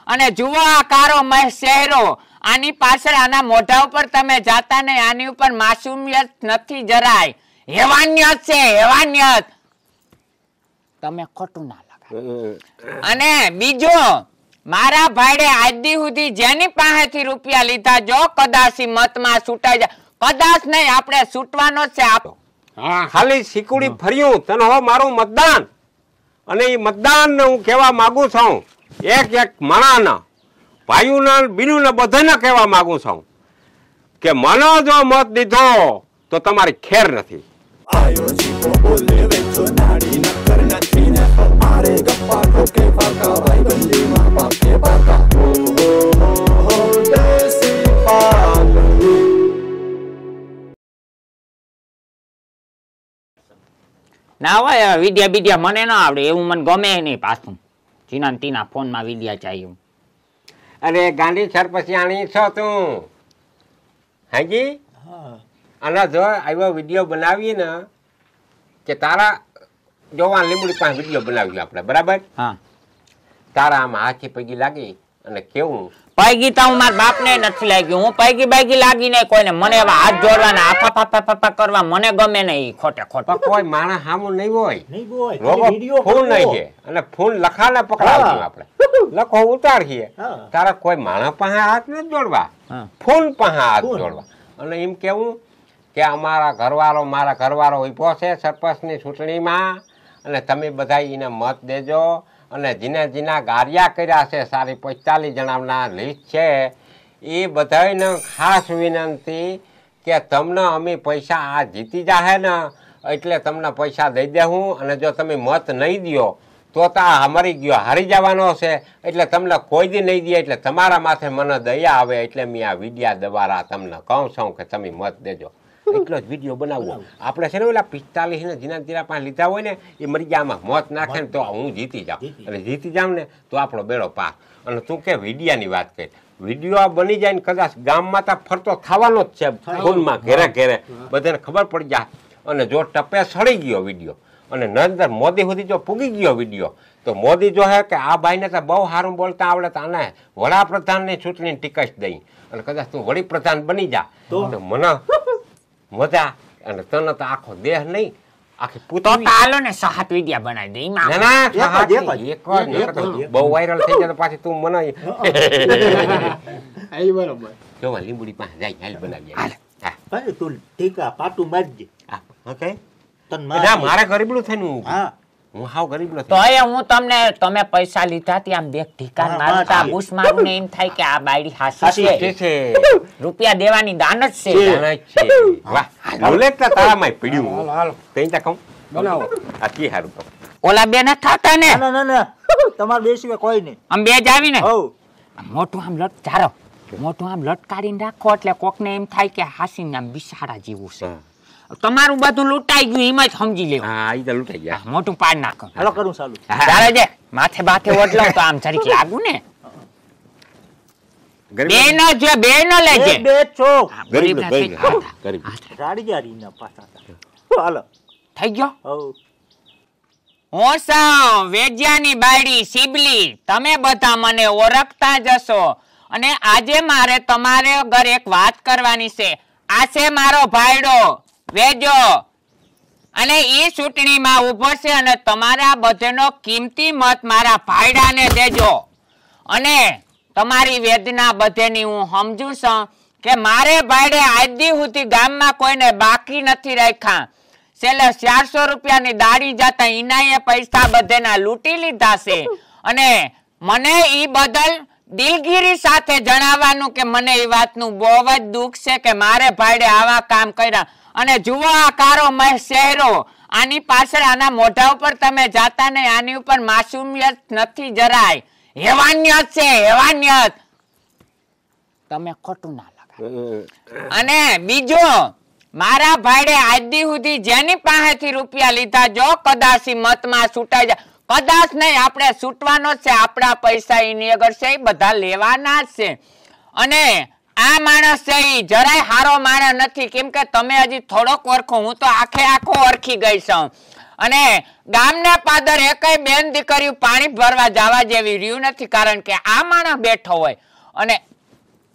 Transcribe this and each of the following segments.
અને જુઓ આ કારો મહેશ ચહેરો, આની પાછળ આના મોઢા ઉપર તમે જાતા નહીં, આની ઉપર માસુમિયત નથી જરાય, હેવાનિયત છે હેવાનિયત. તમે ખોટું ના લગાડો. અને બીજો મારા ભાઈડે આજ દી સુધી જેની પાસેથી રૂપિયા લીધા, જો કદાચ મતમાં છૂટાઈ જાય, કદાચ નહીં આપણે છૂટવાનો છે. હા ખાલી સિકુડી ફર્યું તને હો મારું મતદાન, અને એ મતદાન હું કહેવા માંગુ છું એક એક માણાના ભાઈઓના બીનુને બધાને કહેવા માંગુ છું કે મને જો મત દીધો તો તમારી ખેર નથી. ના હોય વિદ્યા બીડિયા મને ના આવડે, એવું મને ગમે નહીં. પાછું ચીના તીના ફોન માં વિદ્યા ચાહ્યું. અરે ગાંડી સરપસિયાણી છો તું? હાજી અને જો આવ્યો વિડીયો બનાવીએ ને કે તારા જોવા લીમડી પાસે વિડીયો બનાવ્યો આપણે બરાબર. હા તારા આમાં હાથી પૈકી લાગી અને કેવું પૈકી તો હું મારા બાપ ને નથી લાગ્યું. હું પૈકી બાઈકી લાગી નહીં કોઈને. મને એવા હાથ જોડવાના આફા કરવા મને ગમે નહીં. ખોટે ખોટે કોઈ માણસ સામું નહીં હોય, ફોન નહીં છે અને ફોન લખાને પકડાવશું આપણે, લખો ઉતારીએ. તારા કોઈ માણસ પાસે હાથ નથી જોડવા, ફોન પાસે હાથ જોડવા. અને એમ કેવું કે મારા ઘરવાળો ઉભો છે સરપંચની ચૂંટણીમાં અને તમે બધા એને મત દેજો. અને જીના ગારિયા કર્યા છે સારી 45 જણાના લિસ્ટ છે, એ બધાને ખાસ વિનંતી કે તમને અમે પૈસા આ જીતી જાહે ને એટલે તમને પૈસા દઈ દેવું. અને જો તમે મત નહીં દો તો આ મરી ગયો હારી જવાનો છે, એટલે તમને કોઈ દી નહીં દે. એટલે તમારા માથે મને દયા આવે એટલે મેં આ વિડિયા દ્વારા તમને કહું છું કે તમે મત દેજો. એટલો જ વિડીયો બનાવવો આપણે છે ને. ઓલા 45 ને જીના પાસે લીધા હોય ને એ મરી ગયા, આમાં મોત નાખે ને તો હું જીતી જાઉં, અને જીતી જાઉં ને તો આપણો બેડો પાર. અને તું કે વિડિયાની વાત કરી, વિડીયો બની જાય ને કદાચ ગામમાં તો ફરતો થવાનો જ છે, ફોનમાં ઘેરે ઘેરે બધાને ખબર પડી જાય. અને જો ટપે સડી ગયો વિડીયો અને નરેન્દ્ર મોદી સુધી જો પૂગી ગયો વિડીયો, તો મોદી જો હે કે આ ભાઈને તો બહુ સારું બોલતા આવડે તો આને વડાપ્રધાનની ચૂંટણીની ટિકિટ દઈ અને કદાચ તું વડાપ્રધાન બની જા તો મને મજા. અને તને તો આખો દેહ નહીં આખી પૂતો હાલો ને સાત વિડિયા બનાવી દે. બહુ વાયરલ થઈ જાય પાછી તું મને જોવા લીંબુડી પાસે જાય હાલ બનાવીએ. તું ઠીકા પાટું મારજે. મારે ગરીબડું થઈને હું હાવ ગરીબડો તો હું તમને તમે પૈસા લીધા ત્યાં દેખ ઠીકા મારતા બુશ મારું એમ થાય કે આ બાયડી હાસી છે, રૂપિયા દેવાની દાન જ છે. વાહ બુલેટ તારામાં પીડ્યું. હાલો તઈ તા કહું બનાવો આ કી હારું તો ઓલા બે ના થાતા ને. ના તમાર બે સિવાય કોઈ નહીં. આમ બે જ આવી ને. મોટું આમ લટ ચારો મોટું આમ લટકારીને રાખો એટલે કોકને એમ થાય કે હાસીને આમ બિસાડા જેવું છે. તમારું બધું લૂંટાઈ ગયું એમાં જ સમજી લેવું. હા ઈ તો લૂંટાઈ ગયા. મોટું પાડ નાખો. હાલો કરું ચાલુ. ચાલે જે માથે બાથે ઓટલો તો આમ જરીક લાગુ ને. બે નો જો બે નો લેજે. બે ચોક ગરીબ ગરીબ રાડી જારી ના પાછા. હાલો થઈ ગયો. હો હું વેજ્યાની બાયડી સિબલી, તમે બધા મને ઓળખતા જશો. અને આજે મારે તમારે ઘર એક વાત કરવાની છે. આ છે મારો ભાઈડો વેજો, અને ઈ ચૂંટણીમાં ઉભો છે અને તમારા બધાનો કિંમતી મત મારા ભાઈડાને દેજો. અને તમારી વેદના બધેની હું સમજુ છું કે મારે ભાઈડે આજ દી સુધી ગામમાં કોઈને બાકી નથી રાખ્યા. છેલ્લે 400 રૂપિયાની દાડી જતા ઇનાએ પૈસા બધેના લૂંટી લીધા છે. અને મને ઈ બદલ દિલગીરી સાથે જણાવવાનું કે મને એ વાતનું બહુ જ દુઃખ છે કે મારે ભાઈડે આવા કામ કર્યા. અને જુઓ આ કારો મહેશ ચહેરો, આની પાછળ આના મોઢા ઉપર તમે જાતા નહીં, આની ઉપર માસુમિયત નથી જરાય, હેવાનિયત છે હેવાનિયત. તમે ખોટું ના લગાડો. અને બીજો મારા ભાઈડે આજ દી સુધી જેની પાસેથી રૂપિયા લીધા, જો કદાચ મતમાં છૂટાઈ જાય, કદાચ નહીં આપણે છૂટવાનો છે, આપણા પૈસા એની આગળ છે એ બધા લેવાના જ છે. અને આ માણસ છે એ જરાય હારો માણસ નથી, કેમ કે તમે હજી થોડોક ઓળખો, હું તો આખો ઓળખી ગઈ છું. અને ગામને પાદર એકય બેન દીકરીઓ પાણી ભરવા જવા જેવી રહ્યું નથી, કારણ કે આ માણસ બેઠો હોય અને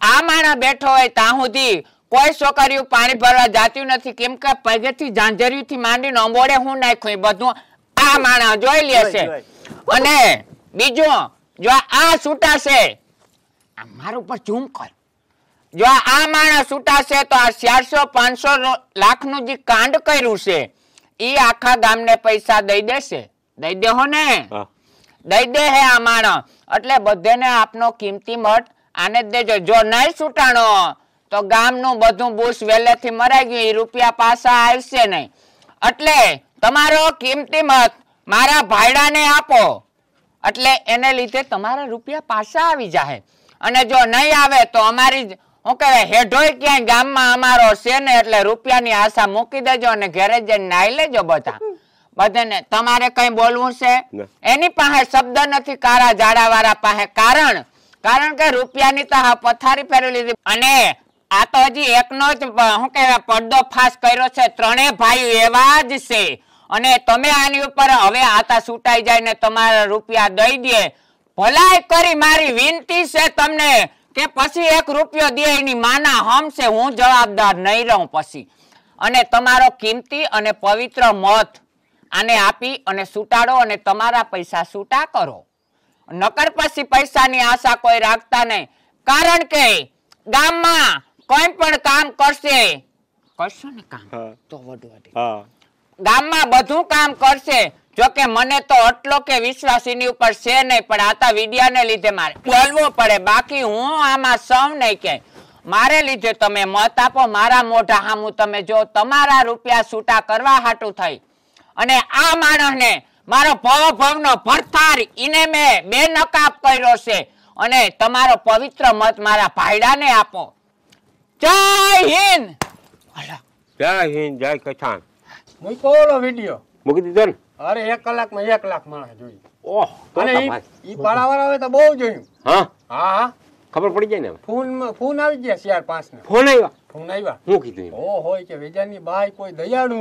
આ માણસ બેઠો હોય ત્યાં સુધી કોઈ છોકરીઓ પાણી ભરવા જાતી નથી, કેમ કે પગેથી ઝાંઝરિયુંથી માંડીને અંબોડે હું નાખ્યું એ બધું આ માણસ જોઈ લે છે. અને બીજું, જો આ છૂટાશે, મારું પર ઝૂમ કર, જો આ માણસ છૂટાશે તો આ 400-500 લાખનું જે કાંડ કર્યું છે એ આખા ગામને પૈસા દઈ દેશે. દઈ દેહો ને, દઈ દે હે આ માણસ. એટલે બધાને આપનો કિંમતી મત આને જ દેજો. જો નહીં છૂટાણો તો ગામનું બધું બુશ વહેલેથી મરાઈ ગયું, એ રૂપિયા પાછા આવશે નહીં. એટલે તમારો કિંમતી મત મારા ભાઈડાને આપો, એટલે એને લીધે તમારા રૂપિયા પાછા આવી જાય. અને જો નહીં આવે તો અમારી હું કહેવાય હેઠોય ક્યાંય ગામમાં અમારો છે ને, એટલે રૂપિયાની આશા મૂકી દેજો અને ઘરે જઈને નાઈ લેજો બધા બધાને. તમારે કઈ બોલવું છે? એની પાસે શબ્દ નથી કારા જાડા વાળા પાસે, કારણ કે રૂપિયાની તો હા પથારી ફેરવી લીધી. અને આ તો હજી એકનો જ શું કહેવાય પડદો ફાસ કર્યો છે, ત્રણેય ભાઈઓ એવા જ છે. અને તમે આની ઉપર હવે આતા છૂટાઈ જાય ને તમારા રૂપિયા દઈ દે, ભલાઈ કરી મારી વિનંતી છે તમને કે પછી 1 રૂપિયો દે એની માના હમ છે, હું જવાબદાર નહીં રહું પછી. અને તમારો કિંમતી અને પવિત્ર મત આને આપી અને છૂટાડો અને તમારા પૈસા છૂટા કરો. નકર પછી પૈસાની આશા કોઈ રાખતા નહીં, કારણ કે ગામમાં કોઈ પણ કામ કરશો ને કામ તો ગામમાં બધું કામ કરશે. જો કે મને તો એટલો કે વિશ્વાસ એની ઉપર છે નહીં, પણ આતા વિડિયાને લીધે મારે બોલવું પડે, બાકી હું આમાં સૌ નહીં કે મારે લીધે તમે મત આપો. મારા મોઢા સામું તમે જો તમારા રૂપિયા છૂટા કરવા હાટું થઈ અને આ માણસને મારો ભવનો ભરથાર ઈને મેં 2 નકાબ કર્યો છે. અને તમારો પવિત્ર મત મારા ભાઈડાને આપો. જય હિન્દ. જય હિન્દ, જય કચ્છાન. મૂકો વિડિયો મૂકી દીધો ને? અરે 1 કલાકમાં 1 લાખ માણસ જોયું. ઓહ, અને ઈ પાડાવાળા હોય તો બહુ જોયું. હા હા, ખબર પડી જાય ને. ફોન આવી ગયા 4-5 ને. ફોન આવ્યા? ફોન આવ્યા. હું કીધું? ઓ હોય કે વેજાની બાઈ કોઈ દયાળુ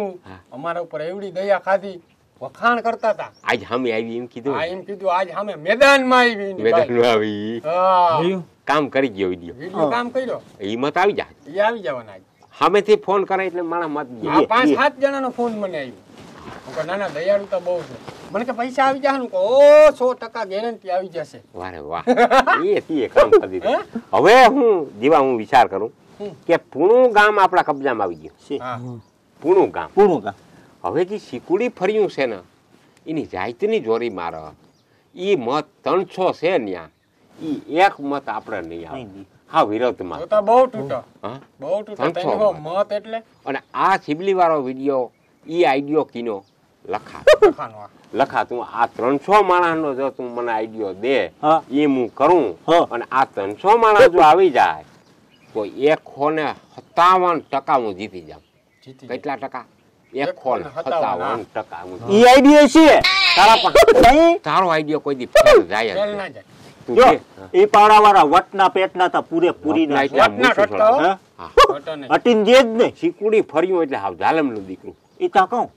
અમારા ઉપર એવડી દયા ખાધી, વખાણ કરતા હતા. આજ સામે આવી એમ કીધું? હા, એમ કીધું. આજ સામે મેદાનમાં આવી. મેદાનમાં આવી. હા, કામ કરી ગયો વિડિયો કામ કર્યો. ઈ મત આવી જાય. ઈ આવી જવાના આજ. સામેથી ફોન કરે એટલે મારા મત 5-7 જણાનો ફોન મને આવ્યો. ના ના, દયાળુ તો બહુ છે. મને કે પૈસા આવી જાય. ઓ 100% ગેરંટી આવી જશે. વારે વાહ, એ કામ કરી દીધું. હવે હું વિચાર કરું કે પૂણું ગામ આપણા કબજામાં આવી ગયું છે. પૂણું ગામ હવે જે શીકુડી ફર્યું છે ને, એની જાતની જોરી મારે. ઈ મત 300 છે ન્યા, ઈ 1 મત આપણે નહીં આવે. હા, વિરોધમાં બહુ તૂટો. બહુ તૂટો મત એટલે. અને આ સિબલી વાળો વિડિયો ઈ આઈડિયો કીનો લખા તું આ 300 માણસનો જો તું મને આઈડિયો દે એ હું કરું. અને આ 300 માણસ જો આવી જાય તો 157% હું જીતી જાઉં. કેટલા ટકા? 157%. ઈ આઈડિયો છે તારા પાસે? તારો આઈડિયો કોઈ દી ફેલ જાય જો એ પાડાવાળા વટના પેટના તા પૂરેપૂરી અટીન જે જ ને શીકુડી ફર્યું એટલે હાવ ઝાલમનું દીકરું. એ તા કહું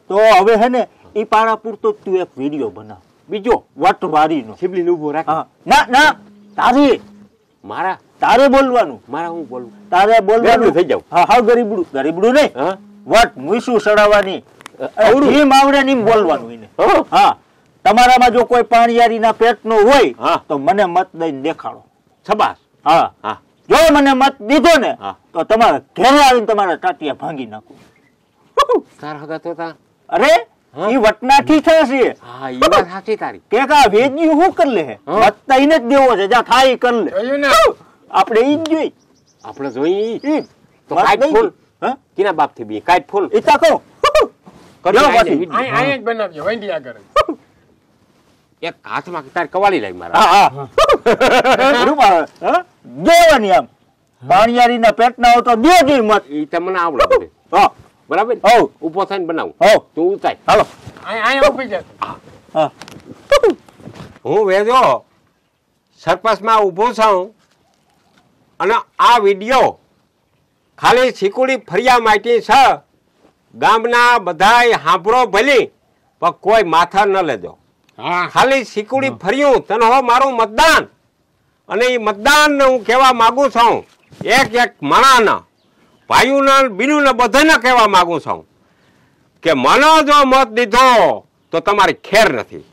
તો હવે હે ને એ પાડા પૂરતો તું એક વિડિયો બનાવ, બીજો વટવારીનો. સિબલીને ઊભો રાખ. ના તારે બોલવાનું. મારા હું બોલું? તારે બોલવાનું થઈ જાવ. હા, ગરીબડું નહીં. વટ મૂસું સડાવવાની એમ આવડે ને એમ બોલવાનું એને. હા, તમારામાં જો કોઈ પાણીયારીના પેટનો હોય તો મને મત દઈને દેખાડો. છબાસ. હા, જો મને મત દીધો ને તો તમારા ઘરે આવીને તમારા ટાટિયા ભાંગી નાખું. તાર હગા તો તા? અરે ઈ વટનાથી થશે. હા, ઈ વાત સાચી તારી. કે કા વેજી હું કર લે હે? મત તઈને જ દેવો છે, જા થાય કર લે. આપણે ઈ જ જોઈ. આપણે જોઈ તો કાટ ફૂલ. કિના બાપ થી બી કાટ ફૂલ. ઈ તા કહો કર્યો પછી આય જ બનાવજો વંડી આગળ. એક હાથમાં તાર કવાળી લાવી મારા. હા, દેવાની આમ પાણીયારીના પેટના હોય તો દેજો મત. ઈ તમને આવડે. હા, બરાબર. ઉભો થઈને બનાવું. તું ઉતાય. હાલો, આય ઉભી જા. હું વેજો સરપંચમાં ઊભો છું અને આ વિડિયો ખાલી શીકુડી ફરિયા માટે છે. ગામના બધાય સાંભળો ભલી પણ કોઈ માથા ન લેજો. હા ખાલી શીકુડી ફર્યું તને હો મારું મતદાન. અને એ મતદાન હું કહેવા માંગુ છું એક એક માણાના ભાઈઓના બીનુને બધાને કહેવા માંગુ છું કે મને જો મત દીધો તો તમારી ખેર નથી.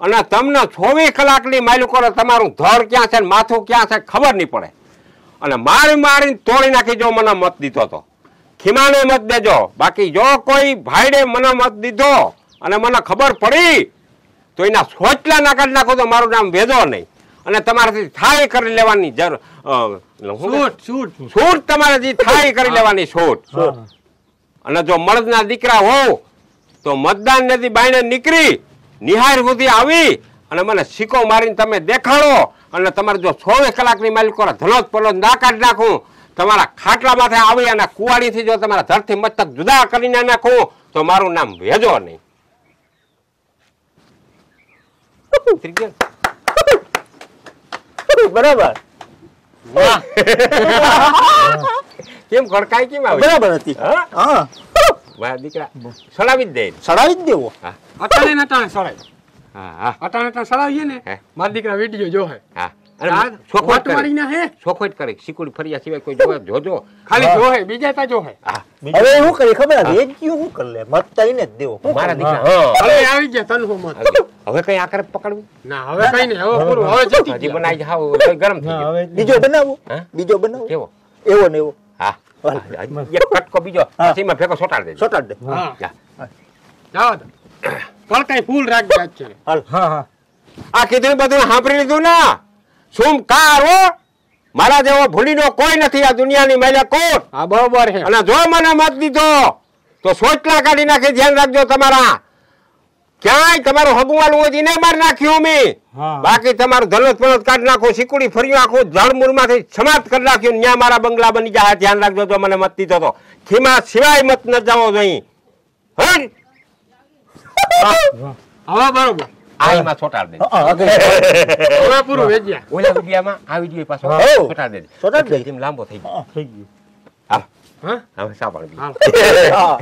અને તમને 24 કલાકની માયલું કરો તમારું ધર ક્યાં છે ને માથું ક્યાં છે ખબર નહીં પડે. અને મારીને તોડી નાખી જો મને મત દીધો તો ખીમાને મત દેજો. બાકી જો કોઈ ભાઈડે મને મત દીધો અને મને ખબર પડી તો એના સોચલા ના કાઢી નાખો તો મારું નામ વેદો નહીં. અને તમારાથી થાય કરી લેવાની છૂટ તમારે જે થાય કરી લેવાની છૂટ. અને જો મળદના દીકરા હોવ તો મતદાન નથી બાયણે નીકળી નિહાર સુધી આવી અને મને સિક્કો મારીને તમે દેખાડો. અને તમારે જો 24 કલાકની માલિક કરો ધનોજ પલો ના કાઢી નાખું તમારા ખાટલા માથે આવી અને કુવાડીથી જો તમારા ધરથી મસ્તક જુદા કરીને નાખું તો મારું નામ વેજો નહીં. બરાબર. કેમ ખડકાય કેમ આવે? બરાબર હતી. હા વાહ દીકરા સડાવી જ દે. સડાવી જ દેવો. અટાણે સડાય. હા હા અટાણે સડાવીએ ને મારા દીકરા વિડીયો જો હે. હા ચોખવટ કરી શીકુડી ફરિયા સિવાય કોઈ જોવા જોજો ખાલી જો હે બીજા તા જો હે. હવે શું કરી ખબર રેડિયો શું કરી લે મત તઈને જ દેવો. મારા દીકરા હવે આવી ગયા તનહો મત. હવે કઈ આકરે પકડવું ના હવે કઈ નહીં હવે પૂરું હવે જીતી હજી બનાવી જાવ ગરમ થઈ ગયો. બીજો બનાવો બીજો બનાવો કેવો એવો ને એવો. હા એક કટકો બીજો પછી માં ભેગો સોટાડ દે. સોટાડ દે. હા જાવ તો કઈ ફૂલ રાખજે આજ છે. હાલ. હા હા આ કીધું બધું સાંભળી લીધું ના શું કારો મારા જેવો ભૂલીનો કોઈ નથી આ દુનિયાની મહિલા કોટ. હા બરોબર છે. અને જો મને મત દીધો તો સોચલા કાઢી નાખી ધ્યાન રાખજો તમારા. ક્યાંય તમારું હગુવાલું હોય એને મારી નાખ્યું મેં. બાકી તમારું ધનોજ પનોજ કાઢી નાખું શીકુડી ફર્યું આખું જળમૂળમાંથી સમાપ્ત કરી નાખ્યું. ન્યા મારા બંગલા બની જાય ધ્યાન રાખજો જો મને મત દીધો તો ખીમા સિવાય મત ન જાવો જોઈએ. હવે બરોબર આમાં છોટાડ દે. હવે પૂરું વેજ્યા ઓલા વિડિયામાં આ વિડિયો પાછો છોટાડ દે. સોટાડ દે. તેમ લાંબો થઈ ગયો. થઈ ગયું. હા હા હવે સાંભળ. હા